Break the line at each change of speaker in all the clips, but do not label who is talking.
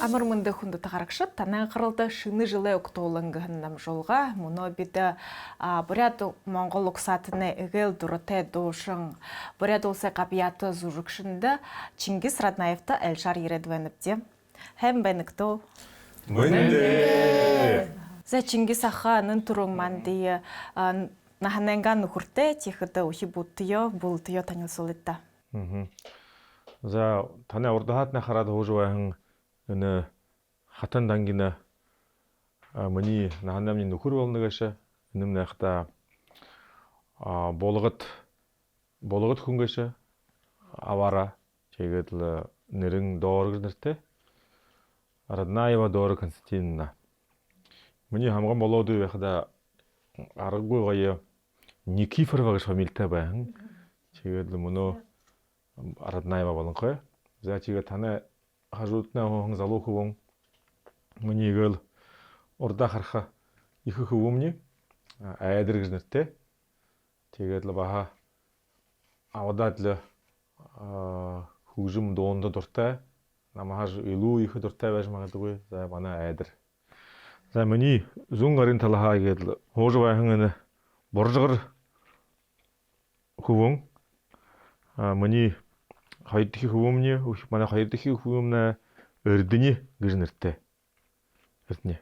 Амар мөнде хүнд тагарагшат танай гаралда шинэ жилээ октоолангын намжуулга мөнөө бид буряд Монгол угсаатны эгэл дуртай дуушин буряд улсай габията зүрхшиндэ Чингис Раднаевта Эльшар ирээд байна вэ? Хэм бэнэгтөө.
Мөнде.
За Чингис аха нэн турун манди нахананган нөхөртэй чихэд ухи бутё бултё танилцуулъя.
За таны урд хаатны хараад хөөж байхан энэ хатан дангина миний наханамны нөхөр болно гэшэ энэм найхта болгод хүн гэшэ авара тэгээд л нэрэн доорг нэртэй Раднаева Дора Константиновна миний хамгаан болоод байхада аргагүй гоё Никифорова гэж фамилитай байхан тэгээд л мөнөө Раднаева болонхой за тэгээд таны хажуудны хүн залуу хөвөн mëнийгэл урдаа харах их хөвөмний айдар гэж нэртэй. Тэгээд л баха авадад л хөгжим дуунд дуртай. Намааш илүү их дуртай байж магадгүй. За манай айдар. За миний зүүн гарын талхаа гээд хууж байхан энэ боржгор хөвөн миний хоёр дахь хөвөмний манай хоёр дахь хөвөмнө Эрдэнэ гэж нэртэй. Эрдэнэ.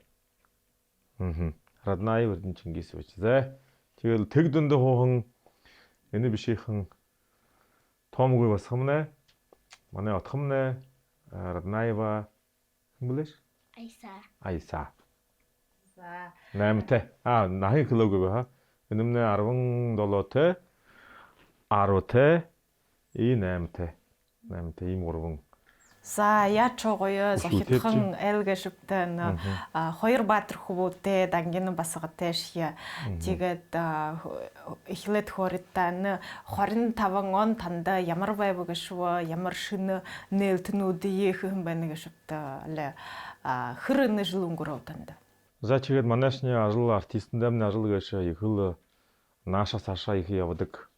Раднаев Эрдэнэ Чингис байж. За тэгэл тэг дөндө хуухан энэ бишийнхэн тоомгүй басхамнаа манай отхомнаа Раднаева хэмлэш Айса. За 8-тай. Нахын килог байгаа. Энэмнээ 17-тай 10-тай 8-тай. 8-тай ийм гурван.
За яаж гоёо зохитхан айлгашвтай хоёр баатар хөвөөтэй дангин басгатай шия тэгээд эхлээд хоритан 25 он танда ямар байв гэшвэ ямар шинэ нээлтнүүдийн хэн байна гэшвтэй хэр жил өнгөрөв танда.
За тэгээд манайшны ажил артистэн дэм ажил гэж ихэл нааша саша их явдаг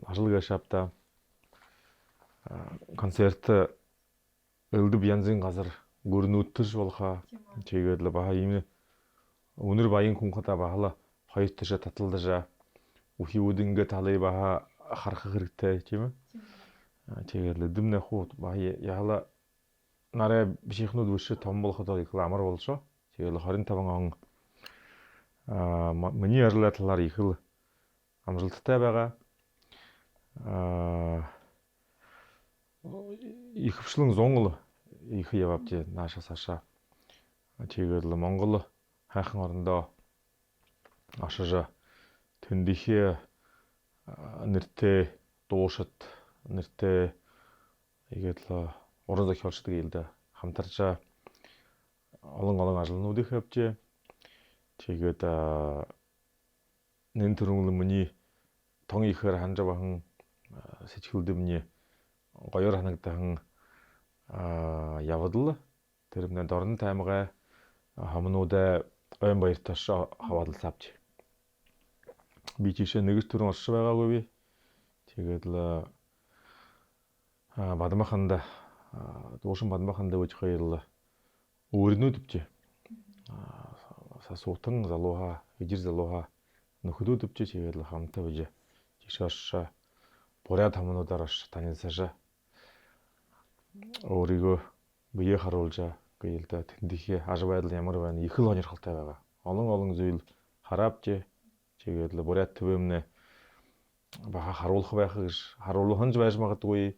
ажил гэшвтэй концерт элдв янзын газар гөрнөтөж болохаа тэгээд л баха ийм өнөр баян хүн хата бахала хоёр тишэ таталдажа үхиуд ингээд талай баха харах хэрэгтэй тийм ээ тэгээд л дэвнэ хуу баха яла нарай бишихнүүд бүшэ том болоход их амар болшоо тэгээд л 25 он миний ажлаа талаар их л амжилттай байгаа их хвшлэн зунгал их явж нааша саша тэгээд л Монгол хайхан орондоо ашиж тэндихээ нэртэй дуушат нэртэй игээд л уран зохиолчдод гэлдэ хамтарч олон ажлнуудыг хавж тэгээд нэн төрөнгөл миний тон ихээр ханж бахан сэжүүлдэвний гоёор ханагдахан явдал тэрмнэ дорн таймгаа хамнуудаа ойн баярташ хаваалал савч би чишээ нэгж төрөн орш байгаагүй би тэгээд л бадмаханд дуушин бадмаханд үж хоёр л өөрнүүд өвч сасуутан залууха ижир залууха нөхөдүүд өвч тэгээд л хамтаа үж чишээ буряд хамнуудаар танилцаашаа өөрийгөө бие харуулжаа гээл да тэндихээ аж байдал ямар байна их л онирхолтой байгаа. Олон зүйл хараавч тэгээд л буряд төвөмнө баха харуулах байх гэж харуулханж байж магадгүй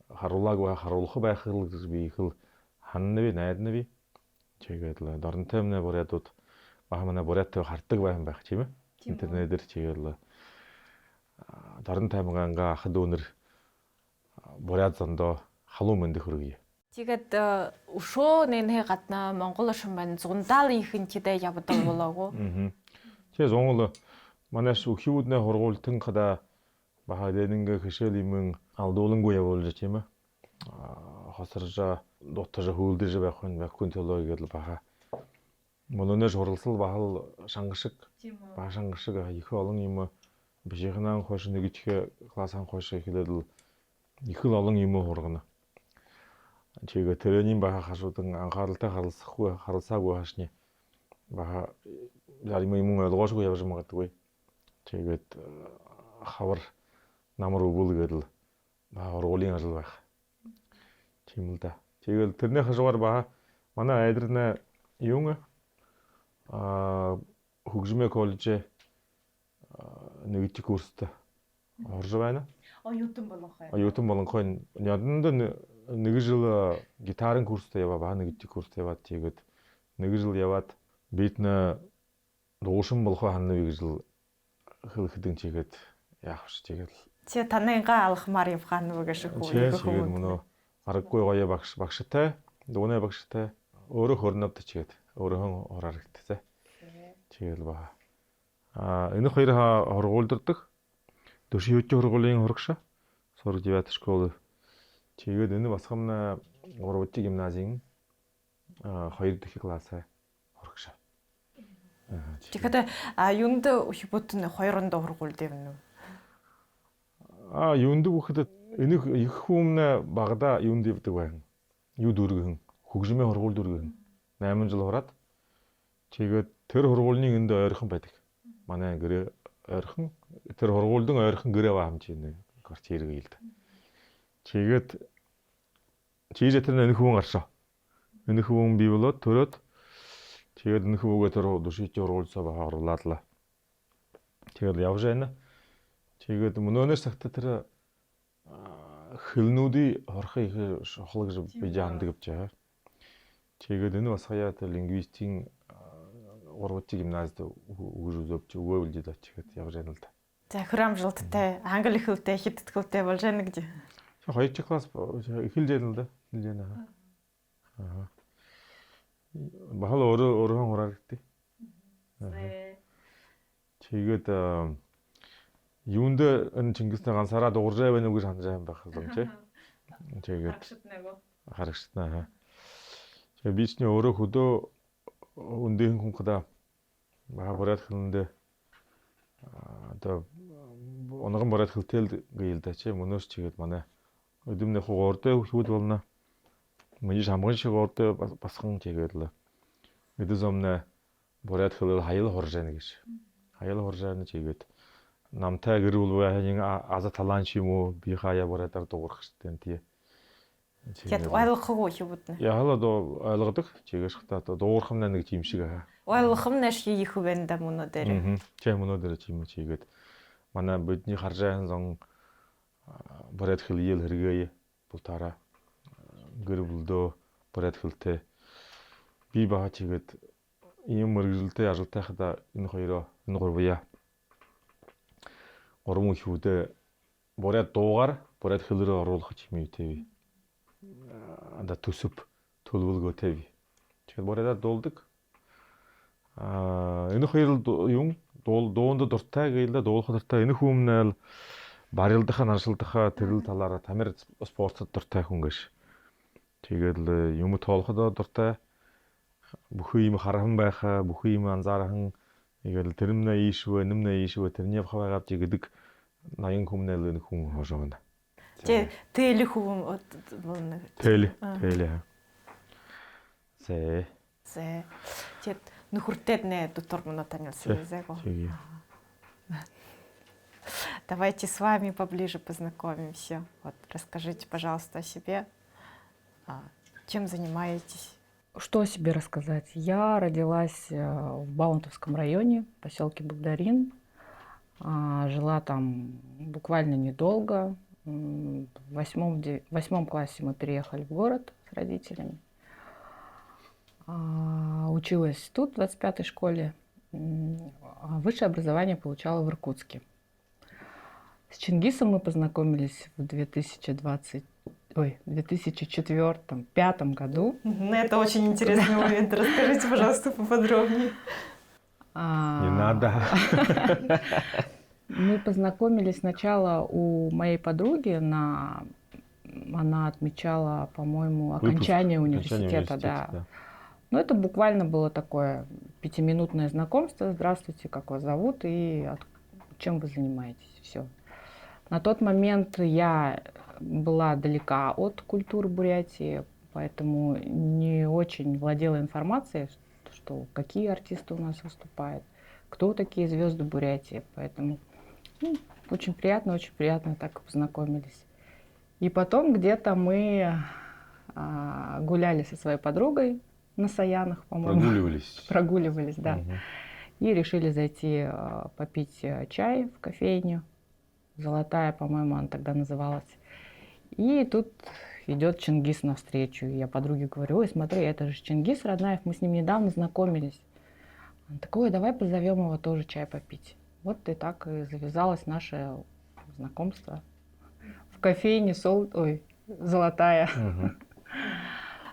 харуулаагүй харуулах байх гэж би их л ханнавь найднавь тэгээд л дорнтоймны бурядууд баха манай бурядтай хардаг байх тийм ээ. Интернетээр тэгээд л дорн таймгаанга ахад өнөр буряд зондоо халуун мэндэ хөргий.
Тэгээд өшөө нэнхэ гадна Монгол шин байна зундаал ихэнх чидэ явдаг болоогүй.
Тэгээ зунгал манайш үхиуднэ хургуултан хада баха дэнингэ хэшэл имэн алдуулангүй явуулж тийм ээ. Хосоржа дотожа хөлдөж байх хүн байхгүй төлөө гэдэл баха. Мононэж хуралсал бахал шангашиг баха шангашиг их олон юм бишихнан хош нэгчхэ классан хош ихлэдэл их л олон юм хургана. Тэгээд тэрний баха хашуудан анхааралтай харалсаагүй хашны баха юм ойлгоошгүй явж магадгүй. Тэгээд хавар намар өгүүлгээл баха ургуулын ажил байх. Тийм л да. Тэгээд тэрний хашуугаар баха манай айдрна юм хөгжмийн коллеж нэгдүгээр курст орж байна.
Оюутан болонхой.
Оюутан болонхой яданд нэг жил гитарын курстай яваа ба нэгдүгээр курст яваад тэгээд нэг жил яваад бид дуушин болохоо ханавыг жил хэлэхдэн чигээд яах вэ тэгээд
чи таныгаа алхмаар явхаа нүг шиг
тэгээд мөнөө аргагүй гоё багштай дүүнэ багштай өөрөө хөрнөвд чигээд өөрөө ораарэгдтэй. Тэгэл ба. Энэ хоёр хоргуулддаг. Дөшөөтэй хоргуулын хоргош. 49 школ. Тэгээд энэ басхамна 3-р гимназийн 2 дахь классаа хоргош.
Тэгэхээр юунд хипотны 2-нд хоргуулд юм уу?
Юунд бүхэд энэ их хүмүүн багада юунд явдаг байх. Юу дүүргэн хөгжмийн хоргуул дүүргэн 8 жил хураад. Тэгээд тэр хоргуулны энд ойрхон байдаг. Манай гэрээ ойрхон тэр хоргуулдан ойрхон гэрээ ба хамжийн квартир гээл да. Тэгээд чийж тэр энэ хүн гаршаа. Энэ хүн бий болоод төрөөд тэгээд энэ хүүгээ тэр душиити хоргуулсаа бахаа оруулаалаа. Тэгээд явж байна. Тэгээд мөнөөнөөс цагта тэр хөлнүүдийн хорхоо их шохлог гэж би яамдаг гэж байгаа. Тэгээд энэ бас хаяа тэр лингвистийн 3-р гимназид өгөөлж очихэд явж байна л да.
За хөрөмжилттэй англи хэлтэй хятад хэлтэй болж байна гэж.
2 класс эхэлж байна л да. Эхэлж байна. Бахал өөрөө хураагтай. Тэгээд юунд энэ Чингистэй ганцаараа дууржаа байна уу гэж хандж байгаа юм байх юм чи. Тэгээд харагшднаа. Тэгээд би ч нэ өөрөө хөдөө үндийн хүнхда баабарат хэлэндээ одоо онгон барат хэлтэл гээл да чи мөнөөс чигээд манай өдөрний хуурдэ хүүд болно. Миний хамган шиг ордэ басхан чигээд л өдөр зомна барат хэлэл хаял хорж яана гэж. Хаял хорж яана чигээд намтай гэр бүл байхын аза талаан ч юм уу би хаяа баратаар дуурах штеп тий.
Тэгээд ойлгохгүй хөвднө.
Яалаа ойлгодог. Чигээш хата дуурах нь нэг юм шиг аа.
Ойлгох нь шиг их вэнда мөнө дээр.
Чи мөнө дээр чи юм чигээд манай бидний харжаан зон барайд хэлиэл хэрэгээ бутаараа гэр бүлдөө барайд хэлтэй би баа чигээд ийм мөргөлтэй ажилтай хада энэ хоёроо энэ гурваа гурван хүүдээ барайд дуугаар барайд хэлрээ оруулах юм тий. Анда төсөв төлөвлөгөөтэй би. Тэгэхээр барайдаа дуулдаг. Энэ хоёр юм дуунд дуртай гээл дуулах дуртай. Энэ хүмүүнэл барилдахаа наршилдахаа тэрэл талаараа тамир спортод дуртай хүн гэж. Тэгэл юм тоолоход дуртай. Бүхэн юм хархан байхаа, бүхэн юм анзаархан тэгэл тэрнээ ийшвэ, нэмнээ ийшвэ тэрний явах байгаад гэдэг 80 хүмүүнэл энэ хүн хоошоо байна.
Тэл хүн
тэл.
Чет нөхөртэй нэ дотор мөн танилцсан зайго. Давайте с вами поближе познакомимся. Вот расскажите, пожалуйста, о себе. Чем занимаетесь?
Что о себе рассказать? Я родилась в Баунтовском районе, в поселке Богдарин. Жила там буквально недолго. В 8 классе мы переехали в город с родителями. Училась тут, в 25-й школе. Высшее образование получала в Иркутске. С Чингисом мы познакомились в 2004-2005 году.
Это очень интересный момент. Расскажите, пожалуйста, поподробнее.
Не надо.
Мы познакомились сначала у моей подруги. Она отмечала, по-моему, окончание университета. Да. Но это буквально было такое 5-минутное знакомство. Здравствуйте, как вас зовут и чем вы занимаетесь. Все. На тот момент я была далека от культуры Бурятии, поэтому не очень владела информацией, что какие артисты у нас выступают, кто такие звезды Бурятии. Поэтому очень приятно так познакомились. И потом где-то мы гуляли со своей подругой на Саянах, по-моему. Прогуливались, да.
Угу.
И решили зайти попить чай в кофейню. Золотая, по-моему, она тогда называлась. И тут идет Чингис навстречу. И я подруге говорю: ой, смотри, это же Чингис Роднаев, мы с ним недавно знакомились. Он такой: давай позовем его тоже чай попить. Вот и так и завязалось наше знакомство. В кофейне Золотая.
Угу.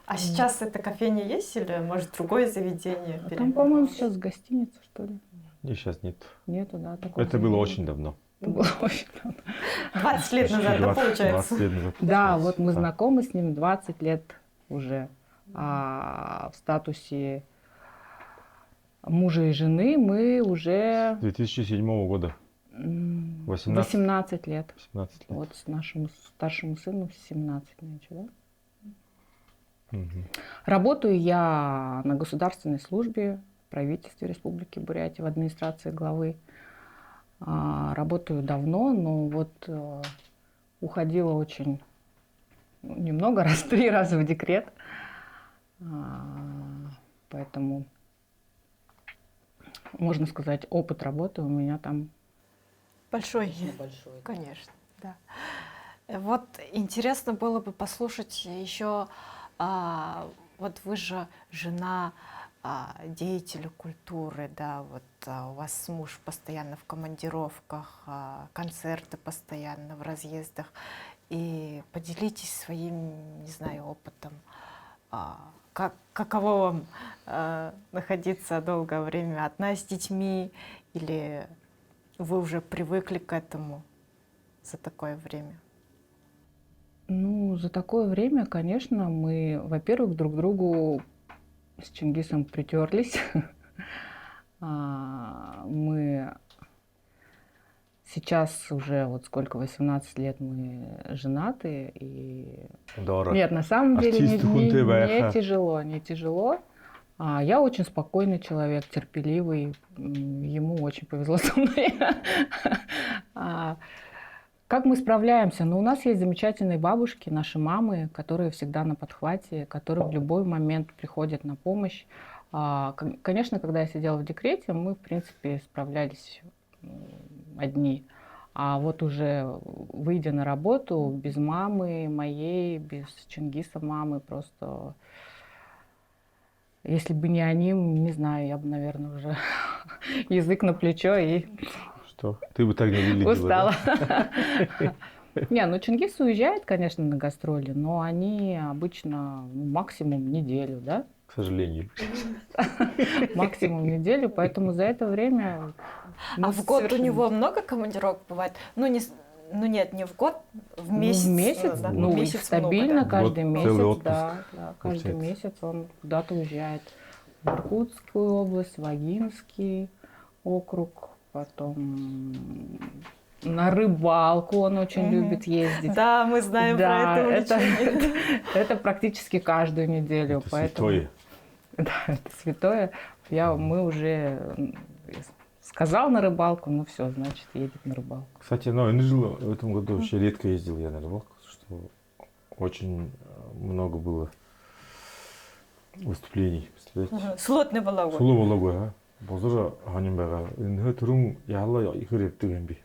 А сейчас эта кофейня есть или, может, другое заведение?
Там, по-моему, сейчас гостиница, что ли?
И сейчас нет.
Нету, да.
Это было очень давно.
Это было очень давно.
20 лет назад, да, получается?
20 лет назад.
Да, вот мы знакомы с ним 20 лет уже. А в статусе мужа и жены мы уже...
2007 года.
18 лет.
18 лет.
Вот с нашему старшему сыну 17 нынче, да?
Угу.
Работаю я на государственной службе в правительстве Республики Бурятия, в администрации главы. Работаю давно, но вот уходила очень немного, 3 раза в декрет. Поэтому, можно сказать, опыт работы у меня там
Большой.
большой.
Конечно, да. Вот интересно было бы послушать еще, вот вы же жена деятеля культуры, да, вот у вас муж постоянно в командировках, концерты постоянно в разъездах. И поделитесь своим, не знаю, опытом. Каково вам находиться долгое время одна с детьми, или вы уже привыкли к этому за такое время?
Ну, за такое время, конечно, мы, во-первых, друг к другу с Чингисом притерлись. Мы сейчас уже, вот сколько, 18 лет мы женаты. И... Нет, на самом деле не тяжело, не тяжело. Я очень спокойный человек, терпеливый. Ему очень повезло со мной. Как мы справляемся? Ну, у нас есть замечательные бабушки, наши мамы, которые всегда на подхвате, которые в любой момент приходят на помощь. Конечно, когда я сидела в декрете, мы, в принципе, справлялись одни. А вот уже выйдя на работу, без мамы моей, без Чингиса мамы, просто... Если бы не они, не знаю, я бы, наверное, уже язык на плечо и...
Что? Ты бы так не выглядела.
Устала.
Да?
Не, ну Чингис уезжает, конечно, на гастроли, но они обычно максимум неделю, да?
К сожалению.
Максимум неделю, поэтому за это время...
в год у него много командировок бывает? Ну, нет, не в год, в месяц.
В месяц,
да,
ну,
месяц
стабильно
много, да?
каждый
Вот целый
месяц,
отпуск,
да, каждый месяц он куда-то уезжает. В Иркутскую область, в Агинский округ, потом на рыбалку он очень любит ездить.
Да, мы знаем про это увлечение.
Это практически каждую неделю.
Это святое.
Да, это святое. Мы уже сказал на рыбалку, ну все, значит, едет на рыбалку.
Кстати, в этом году вообще редко ездил я на рыбалку, что очень много было выступлений.
Слотный была ғой.
Сулуу болоо ғой. Бозор ханим байгаа. Энэ төрүн яалаа ихэр явдаг юм би.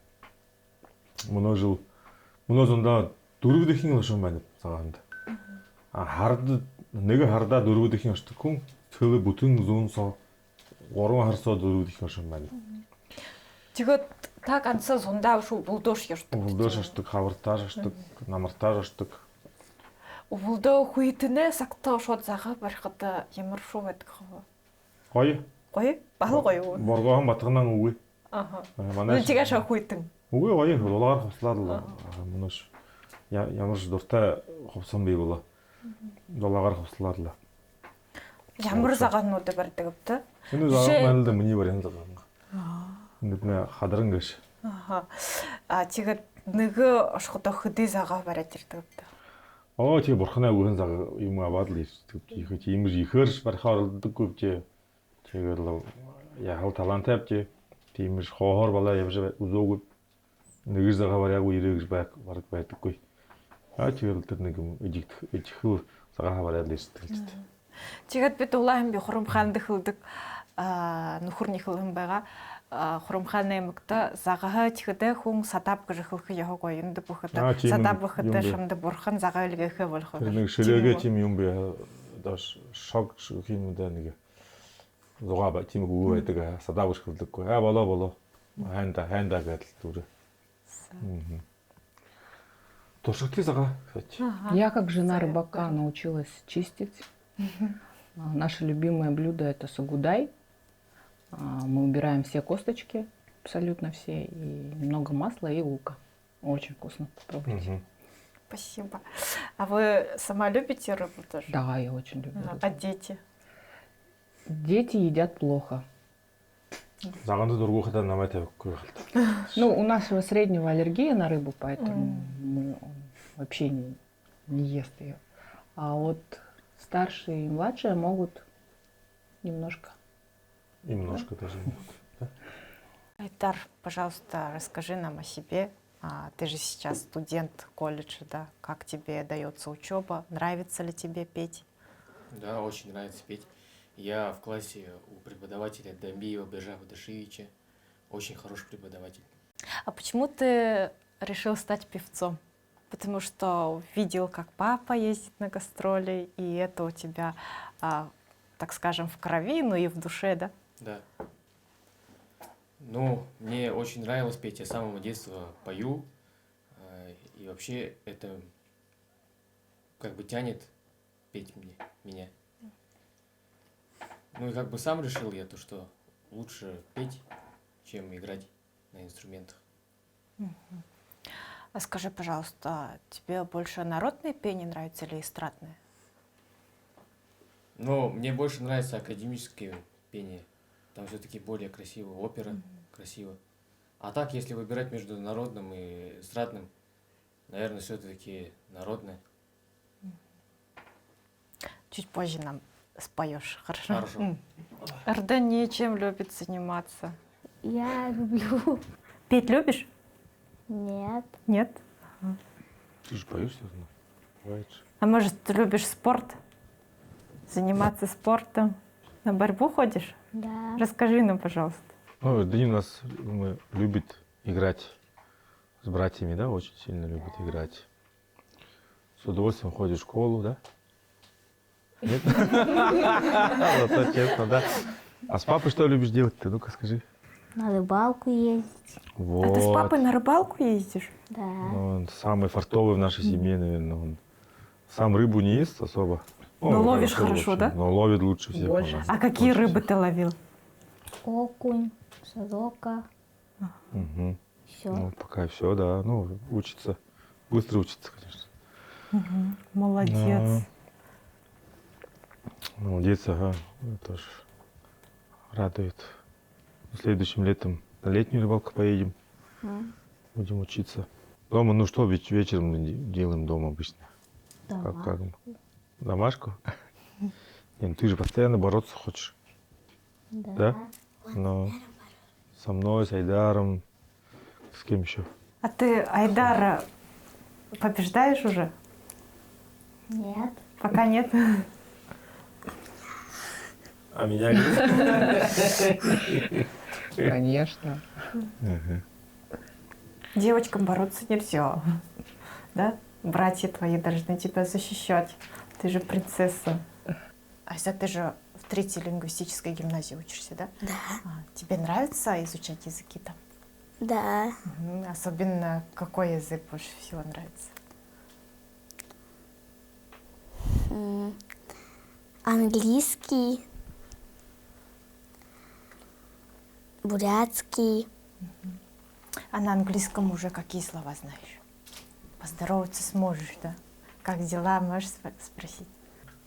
Мөнөө зундаа 4 дахин ошон байна цагаанд. Нэг хардаа 4 дахин очдог хүн цэвэ бүтэн зүүн соо 3 харсоо 4 дахин ошон байна.
Тэгээд та ганцаа сундаа шүү булдууш ярьдаг.
Булдууш очдог, хавартааж очдог, намартааж очдог.
Булдоо хүйтнээ сагтаа шууд загаа барихад ямар шүү байдаг хөө.
Гоё.
Гоё? Бахал гоё.
Боргоон батганан үгүй.
Аха.
Манай
тийгээс хүйтэн.
Үгүй гоё, дулгаар хувцлаад л мөнөш ямар ч дуртай хувцсан бий болоо. Дулгаар хувцлаад л.
Ямар загаанууд барьдаг вэ?
Энэ загаан л миний вариант л байна. Нэг хадран гэж.
Аха. Тэгээд нэг ошхот хөдөө загаа бариад ирдэг вэ?
Оо тий бурхнаа өгөн цаг юм аваад л их имэр ихэрш барахаар олддоггүй бич. Тэгэл яхал талантай бич. Тиймэр хоохоор болоо явж үзөөгүй. Нэгэр загаар яг үерээ гэж баг байдаггүй. Тэгэл тэр нэг юм ижихүү цагаан хаваар ял сэтгэлжтэй.
Тэгээд бид улаан би хурамхаанд хөлдөг нөхөрнийхөө хүн байгаа. Хурамхааны аймагта загаа чихэдэ хүн садап гэж хөлх яг гоёнд бүхэд садап бүхэд шамд бурхан загаа илгээхэ болох.
Тэр нэг ширээгээ тийм юм би доош шог юм да нэг зугаа ба тийм үг байдаг садап гэж хөлдөггүй. Болоо хайнда гэдэл зүрэ. Туршлагын загаа.
Я как жена рыбака научилась чистить. Наше любимое блюдо это сагудай. Мы убираем все косточки, абсолютно все, и немного масла и лука. Очень вкусно, попробуйте.
Спасибо. А вы сама любите рыбу тоже?
Да, я очень люблю.
А дети?
Дети едят плохо.
Заганды дургухата намайг тавихгүй хэлдэг.
Ну, у нашего среднего аллергия на рыбу, поэтому он вообще не ест ее. А вот старшие и младшие могут немножко.
Немножко даже.
Айдар, пожалуйста, расскажи нам о себе. Ты же сейчас студент колледжа, да? Как тебе дается учеба? Нравится ли тебе петь?
Да, очень нравится петь. Я в классе у преподавателя Дамбиева Бержава Дашевича. Очень хороший преподаватель.
А почему ты решил стать певцом? Потому что видел, как папа ездит на гастроли, и это у тебя, так скажем, в крови, но и в душе, да?
Да. Ну, мне очень нравилось петь. Я с самого детства пою. И вообще это как бы тянет петь меня. Ну и как бы сам решил я то, что лучше петь, чем играть на инструментах.
А скажи, пожалуйста, тебе больше народное пение нравится или эстрадное?
Но мне больше нравится академическое пение. Там все-таки более красиво, опера красиво. А так, если выбирать между народным и эстрадным, наверное, все-таки народное.
Чуть позже нам споешь, хорошо?
Хорошо.
Ардания чем любит заниматься?
Я люблю.
Петь любишь?
Нет.
Нет?
Ты же поешь, наверное?
А может, ты любишь спорт? Заниматься спортом? На борьбу ходишь?
Да.
Расскажи нам, пожалуйста.
Данил у нас любит играть с братьями, да? Очень сильно любит играть. С удовольствием ходит в школу, да? Нет? Зато честно, да? А с папой что любишь делать-то? Ну-ка скажи.
На рыбалку ездить.
Вот.
А ты с папой на рыбалку ездишь?
Да.
Он самый фартовый в нашей семье, наверное. Он сам рыбу не ест особо.
Но ловишь хорошо, да?
Но ловит лучше всех.
Больше.
А какие рыбы ты ловил?
Окунь, сорока.
Угу.
Все.
Ну, пока все, да. Ну, учится. Быстро учится, конечно.
Молодец.
Молодец, ага. Тоже радует. Следующим летом на летнюю рыбалку поедем. Будем учиться. Дома, ну что вечером мы делаем дома обычно? Как? Домашку? Не, ну ты же постоянно бороться хочешь. Да? Но со мной, с Айдаром, с кем еще?
А ты Айдара побеждаешь уже?
Нет.
Пока нет.
А меня нет?
Конечно.
Девочкам бороться нельзя. Да? Братья твои должны тебя защищать. Ты же принцесса. Айза, ты же в 3-й лингвистической гимназии учишься, да?
Да.
Тебе нравится изучать языки там?
Да.
Особенно какой язык больше всего нравится?
Английский. Бурятский.
А на английском уже какие слова знаешь? Поздороваться сможешь, да? Как дела, можешь спросить?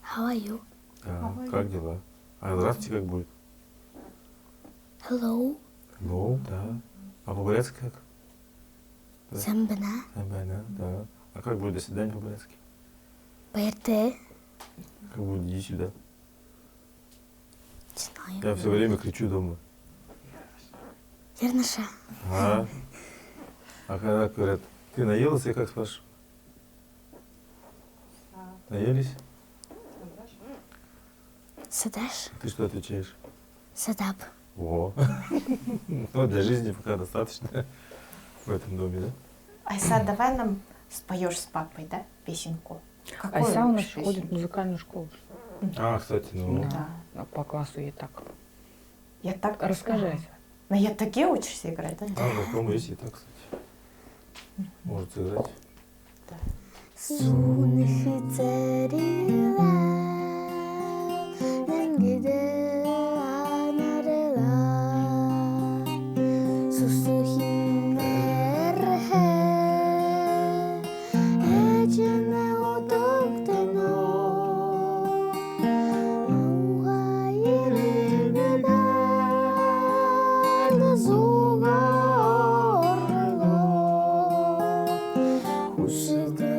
How are you?
Да, как дела? А здравствуйте как будет?
Hello.
Ну, да. А по-бурятски как?
Самбана.
Да. А как будет до свидания по-бурятски?
БРТ.
Как бы иди сюда.
Не знаю.
Я все время кричу дома.
Ернаша.
А когда говорят, ты наелась, я как спрашиваю? Наелись?
Садаш.
Ты что отвечаешь?
Садап.
О, ну для жизни пока достаточно в этом доме, да?
Айса, давай нам споешь с папой, да, песенку? Какую
Айса у нас
песню?
ходит в музыкальную школу.
А, кстати, ну,
Да, по классу ей так.
Я так...
Расскажи, Айса.
На ятаге учишься играть, да?
по-моему, есть и так, кстати. Может сыграть.
Сунхи царила, янгиде анарела, сусухи нерхе, эчене отоктено, ауга иринеда, назуга орло, хушиде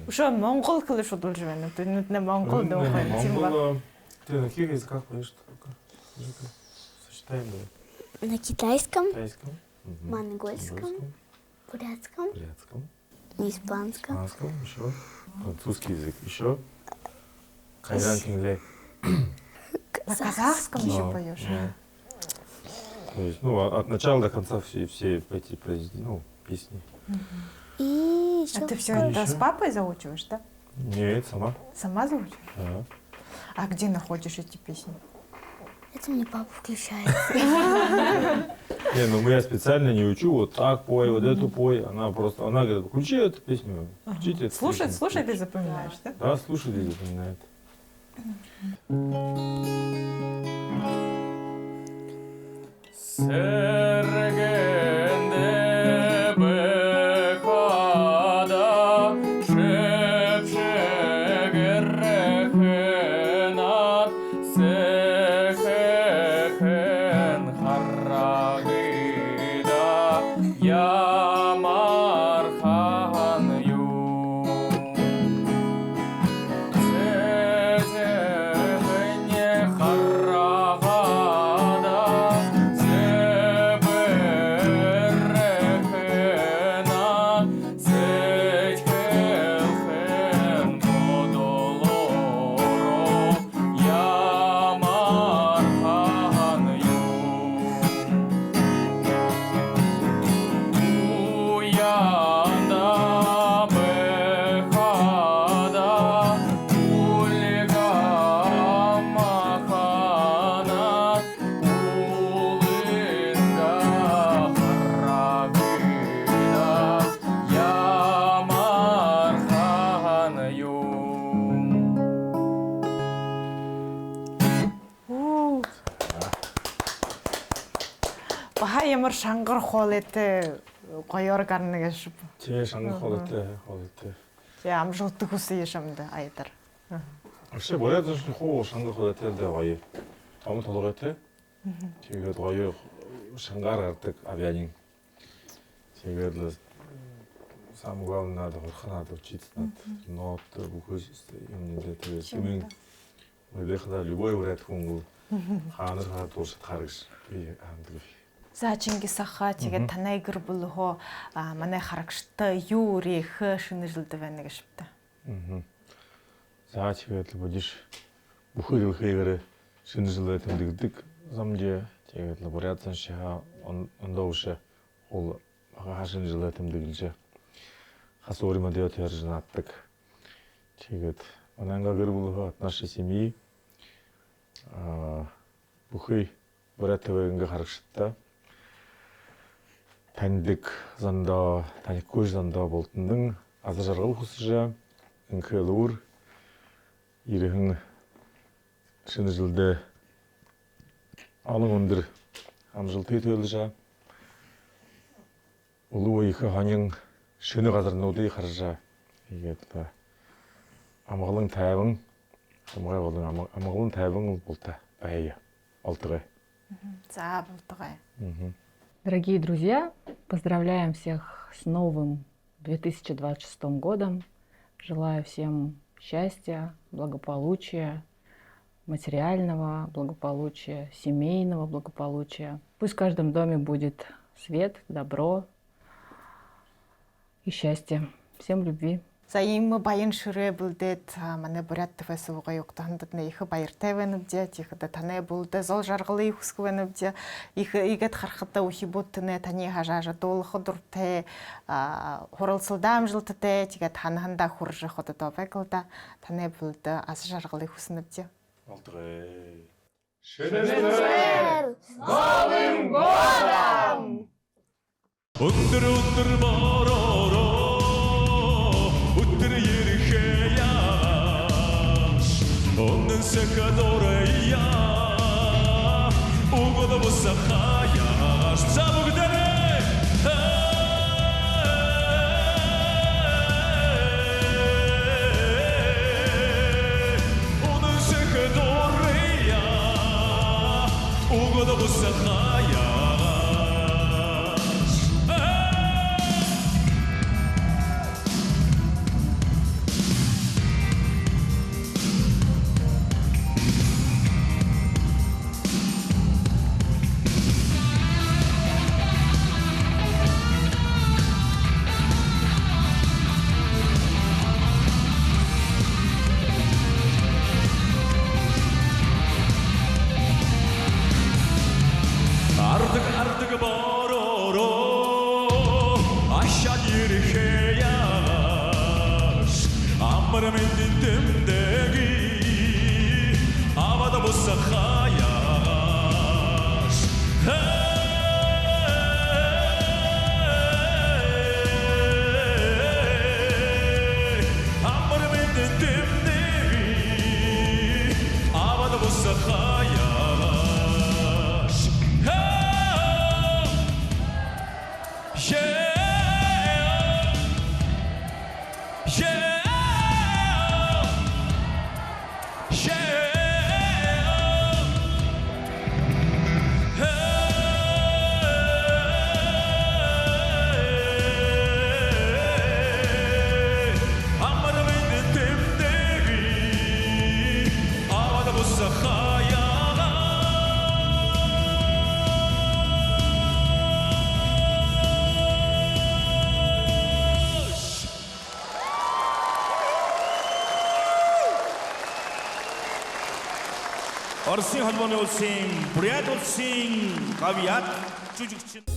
Уже монгол хэл шүдүүлж байна. Нүднэ монгол дөө байна. Тийм ба.
Ты на каких языках поешь только? Сочетаем, да?
На китайском,
Китайском,
монгольском, бурятском,
бурятском,
испанском.
испанском, еще. Французский язык, еще. Кайран Кингле.
На казахском еще
Да,
поешь.
да. То есть, ну, от начала до конца все эти песни.
И еще
А ты все это с папой заучиваешь, да?
Нет, сама.
Сама заучиваешь?
Да.
А где находишь эти песни?
это мне папа включает.
Не, ну я специально не учу, вот так пой, вот эту пой. Она говорит, включи эту песню, включите эту
Слушай,
песню.
слушай, ты запоминаешь, да?
Да, слушай, и запоминает.
Сергенде бехада шепшегеррехенат сехехен харрагида ямархан ю сехехене харрагада
Баха ямар шангар хоолойтой гоёор гарна гэж.
Тий шангар хоолойтой.
Я амжилттай хүсье шамда айдар.
Вообще бурятын хуу шангар хоолойтой л гоё. Том толгойтой. Тэгээд гоё шангаар гардаг авианин. Тэгээд л самгооннаад хорхнаад учиднаад нот бүхэл юм нэ тэгээд юм үлэхлаа любой бурят хүн хаанаар дуусах харагш би амдаг.
За Чингис аха тэгээд танай гэр бүлхөө манай харагштай юу өрөөх шинжилдэг байна гэж бтэ.
За тэгээд бодиш бүхэл өрхөөр шинжилгээ тэмдэгдэг замжи тэгээд бурятын шаа ондоуш ол хашинжилгээ тэмдэглэж хас өөрийн модёо тэрж нааддаг. Тэгээд манайга гэр бүлхөө от нашей семьи бүхий бурятыг ингээ харагштай таньдаг зандаа танихгүй зандаа болтон азар жаргал хүсэж ингээл өөр ирэхэн шинжилдэ олон өндөр амжилтыг төлөж улуу их ханин шинэ газарнуудыг харж игээд амгалан тайван амгалан тайван болтой бай олдгой.
За болдгой.
Дорогие друзья, поздравляем всех с новым 2026 годом. Желаю всем счастья, благополучия, материального благополучия, семейного благополучия. Пусть в каждом доме будет свет, добро и счастье. Всем любви.
За ийм баян шүрээ бүлдээд манай бурят фэсбүүг югт хандад нэ их баяртай байна үдэ тийхэд танай бүлдэ зол жаргалыг хүсэх байна үдэ их игэд харахад үхи бүтнэ таны хажаажа дуулах дуртай хуралсалдаа амжилттай тэгээд ханаханда хүрэх одоо байгуулда танай бүлдэ ас жаргалыг хүснэ үдэ.
Олдгой.
Новым годом! Өндөр бороо өдөр ирэхээс онэн сэкадорая угодо босахаяш забугдэрэ онэн сэкадорая угодо босахаяш Ардыг бороо ашаа ирэхээс амар мэдэн тэмдэги авада босахаяш амар мэдэн тэмдэги авада босахаяш Оросын холбооны улсын бурят улсын гавьяат жүжигчин